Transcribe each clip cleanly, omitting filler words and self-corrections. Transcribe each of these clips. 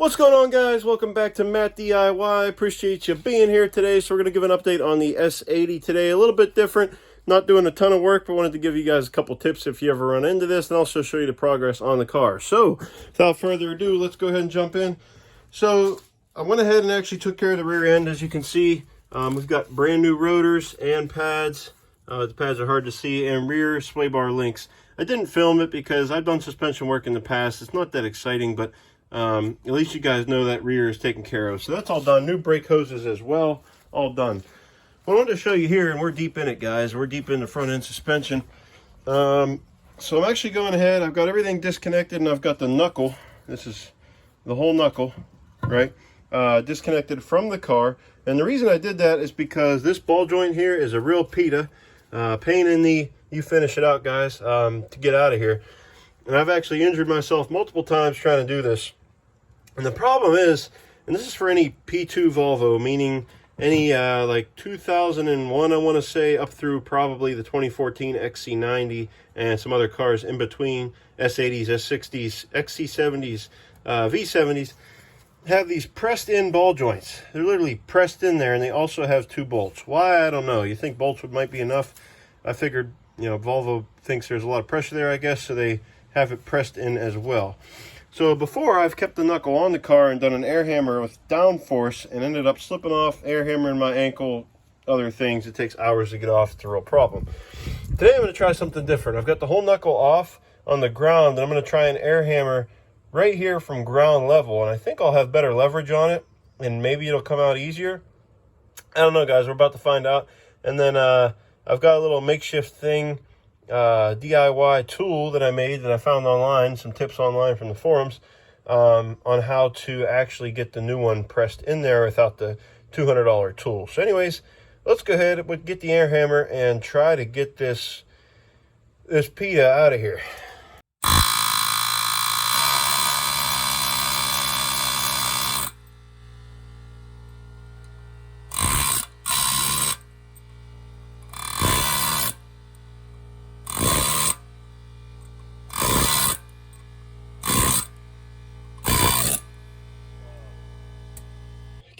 What's going on, guys? Welcome back to Matt DIY. Appreciate you being here today. So we're going to give an update on the S80 today. A little bit different. Not doing a ton of work, but wanted to give you guys a couple tips if you ever run into this, and also show you the progress on the car. So without further ado, let's go ahead and jump in. So I went ahead and actually took care of the rear end. As you can see, we've got brand new rotors and pads. The pads are hard to see, and rear sway bar links. I didn't film it because I've done suspension work in the past. It's not that exciting, but at least you guys know that rear is taken care of. So that's all done. New brake hoses as well, all done. What I wanted to show you here, and we're deep in it, guys. We're deep in the front end suspension. So I'm actually going ahead. I've got everything disconnected, and I've got the knuckle. This is the whole knuckle, right? Disconnected from the car. And the reason I did that is because this ball joint here is a real PETA. Pain in the, you finish it out, guys, to get out of here. And I've actually injured myself multiple times trying to do this. And the problem is, and this is for any P2 Volvo, meaning any like 2001, I want to say, up through probably the 2014 XC90 and some other cars in between, S80s, S60s, XC70s, V70s, have these pressed in ball joints. They're literally pressed in there, and they also have two bolts. Why? I don't know. You think bolts might be enough? I figured, you know, Volvo thinks there's a lot of pressure there, I guess, so they have it pressed in as well. So before, I've kept the knuckle on the car and done an air hammer with downforce and ended up slipping off, air hammering my ankle, other things. It takes hours to get off. It's a real problem. Today I'm going to try something different. I've got the whole knuckle off on the ground, and I'm going to try an air hammer right here from ground level, and I think I'll have better leverage on it, and maybe it'll come out easier. I don't know, guys. We're about to find out. And then I've got a little makeshift thing, DIY tool that I made that I found online, some tips online from the forums, on how to actually get the new one pressed in there without the $200 tool. So anyways, let's go ahead and get the air hammer and try to get this PETA out of here.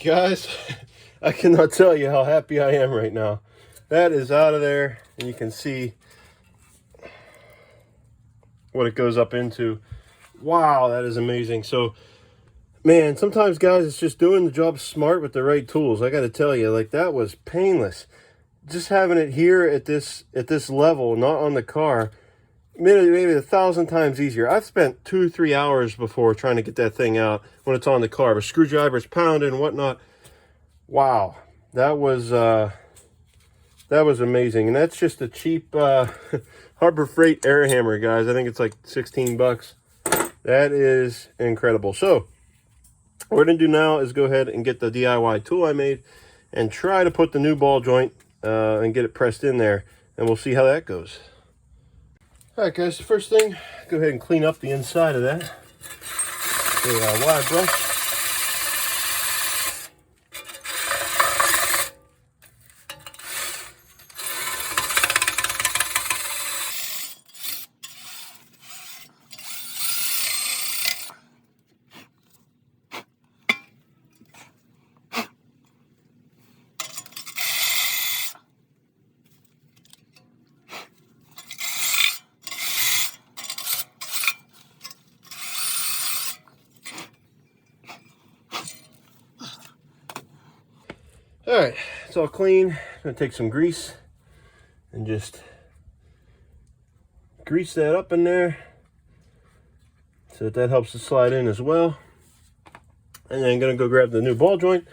Guys, I cannot tell you how happy I am right now. That is out of there, and you can see what it goes up into. Wow, that is amazing. So, man, sometimes, guys, it's just doing the job smart with the right tools. I got to tell you, like, that was painless. Just having it here at this level, not on the car, maybe 1,000 times easier. I've spent 2-3 hours before trying to get that thing out when it's on the car, with screwdrivers pounding and whatnot. Wow, that was amazing. And that's just a cheap Harbor Freight air hammer, guys. I think it's like 16 bucks. That is incredible. So what we're gonna do now is go ahead and get the DIY tool I made and try to put the new ball joint and get it pressed in there, and we'll see how that goes. All right, guys, the first thing, go ahead and clean up the inside of that. A wire brush. All right, it's all clean. I'm gonna take some grease and just grease that up in there so that helps it slide in as well. And then I'm gonna go grab the new ball joint.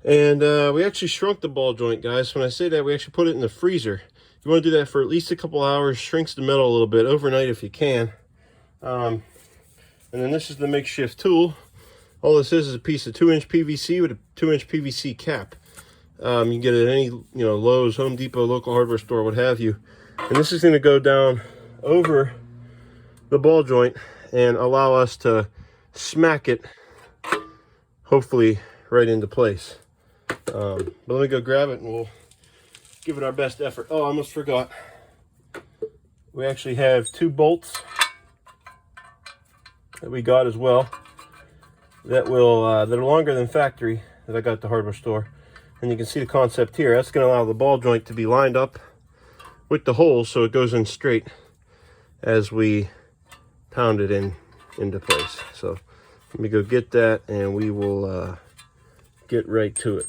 And we actually shrunk the ball joint, guys. When I say that, we actually put it in the freezer. You wanna do that for at least a couple hours, shrinks the metal a little bit, overnight if you can. And then this is the makeshift tool. All this is a piece of 2-inch PVC with a 2-inch PVC cap. You can get it at any, Lowe's, Home Depot, local hardware store, what have you. And this is going to go down over the ball joint and allow us to smack it, hopefully, right into place. But let me go grab it and we'll give it our best effort. Oh, I almost forgot. We actually have 2 bolts that we got as well. that are longer than factory that I got at the hardware store. And you can see the concept here. That's going to allow the ball joint to be lined up with the holes so it goes in straight as we pound it into place. So let me go get that and we will get right to it.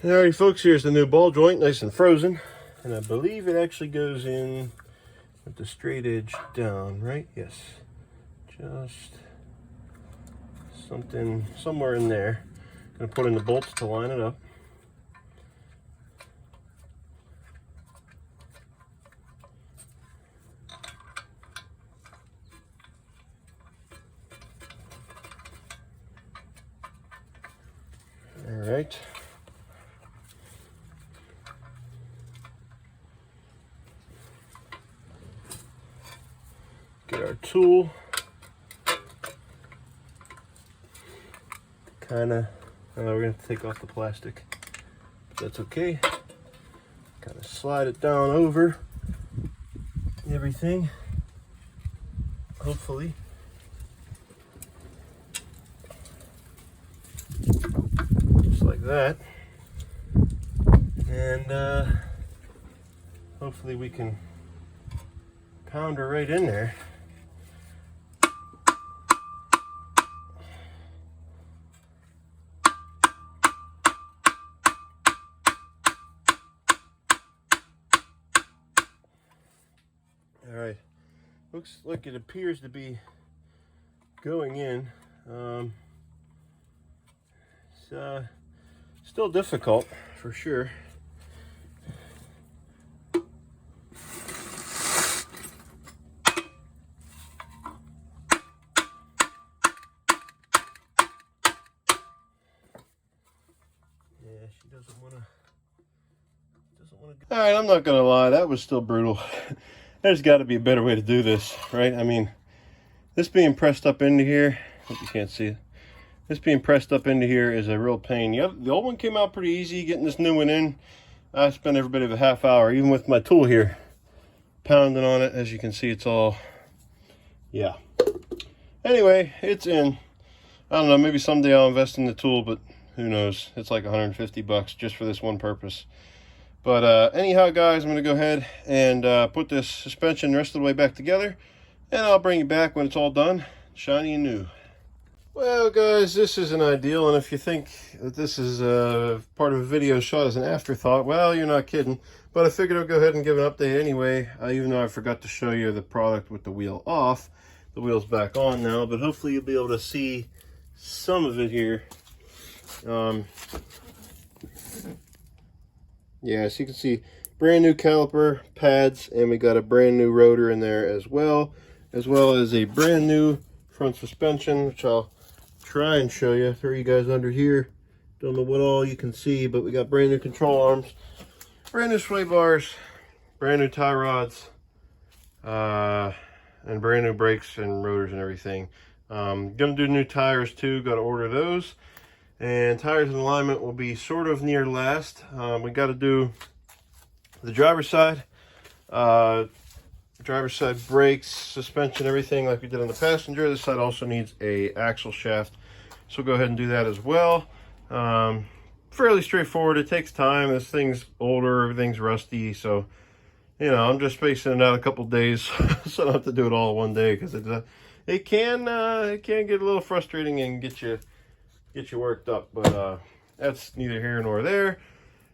Alrighty folks, here's the new ball joint, nice and frozen. And I believe it actually goes in with the straight edge down, right? Yes. Just somewhere in there. Gonna put in the bolts to line it up. All right. Get our tool. We're going to take off the plastic, but that's okay. Kind of slide it down over everything, hopefully. Just like that. And hopefully we can pound her right in there. All right, looks like it appears to be going in. It's still difficult for sure. Yeah, she doesn't want to. All right, I'm not gonna lie, that was still brutal. There's got to be a better way to do this, right? I mean, this being pressed up into here, hope you can't see it. This being pressed up into here is a real pain. The old one came out pretty easy. Getting this new one in, I spent every bit of a half hour, even with my tool here, pounding on it. As you can see, it's all, yeah. Anyway, it's in. I don't know, maybe someday I'll invest in the tool, but who knows? It's like 150 bucks just for this one purpose. But anyhow, guys, I'm going to go ahead and put this suspension the rest of the way back together, and I'll bring you back when it's all done, shiny and new. Well, guys, this isn't ideal, and if you think that this is part of a video shot as an afterthought, well, you're not kidding. But I figured I'll go ahead and give an update anyway, even though I forgot to show you the product with the wheel off. The wheel's back on now, but hopefully you'll be able to see some of it here. Yeah, as you can see, brand new caliper, pads, and we got a brand new rotor in there as well as a brand new front suspension, which I'll try and show you. Throw you guys under here. Don't know what all you can see, but we got brand new control arms, brand new sway bars, brand new tie rods, and brand new brakes and rotors and everything. Gonna do new tires too, gotta order those. And tires and alignment will be sort of near last. We got to do the driver's side brakes, suspension, everything like we did on the passenger. This side also needs a axle shaft, so we'll go ahead and do that as well. Fairly straightforward. It takes time. This thing's older, everything's rusty, so you know, I'm just spacing it out a couple days so I don't have to do it all in one day, because it can get a little frustrating and get you worked up, but that's neither here nor there.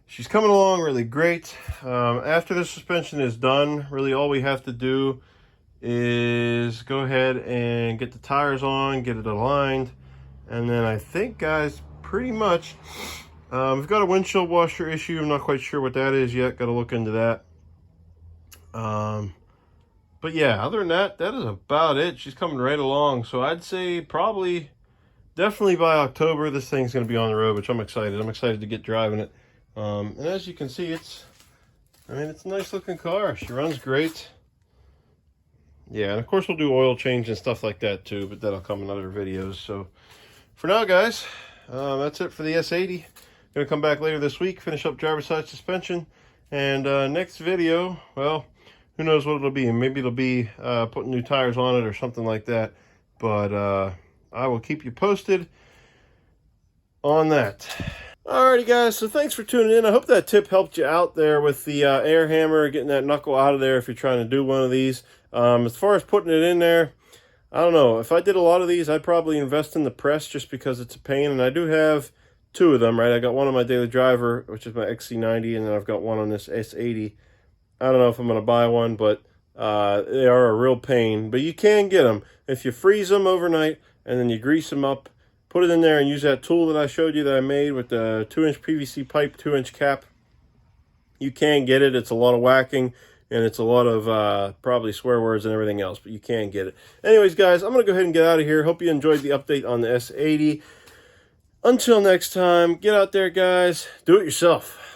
She's coming along really great. After the suspension is done, really all we have to do is go ahead and get the tires on, get it aligned, and then I think, guys, pretty much we've got a windshield washer issue. I'm not quite sure what that is yet, got to look into that. But yeah, other than that, that is about it. She's coming right along, so I'd say probably definitely by October, this thing's going to be on the road, which I'm excited. I'm excited to get driving it. And as you can see, it's a nice looking car. She runs great. Yeah, and of course we'll do oil change and stuff like that too, but that'll come in other videos. So for now, guys, that's it for the S80. Gonna come back later this week, finish up driver's side suspension. And next video, well, who knows what it'll be. Maybe it'll be putting new tires on it or something like that. But I will keep you posted. on that. Alrighty guys, so thanks for tuning in. I hope that tip helped you out there with the air hammer, getting that knuckle out of there if you're trying to do one of these. As far as putting it in there, I don't know. If I did a lot of these, I'd probably invest in the press just because it's a pain. And I do have two of them, right? I got one on my daily driver, which is my XC90, and then I've got one on this S80. I don't know if I'm going to buy one, but they are a real pain. But you can get them. If you freeze them overnight and then you grease them up, put it in there and use that tool that I showed you that I made with the 2-inch PVC pipe, 2-inch cap. You can get it. It's a lot of whacking, and it's a lot of probably swear words and everything else, but you can get it. Anyways, guys, I'm going to go ahead and get out of here. Hope you enjoyed the update on the S80. Until next time, get out there, guys. Do it yourself.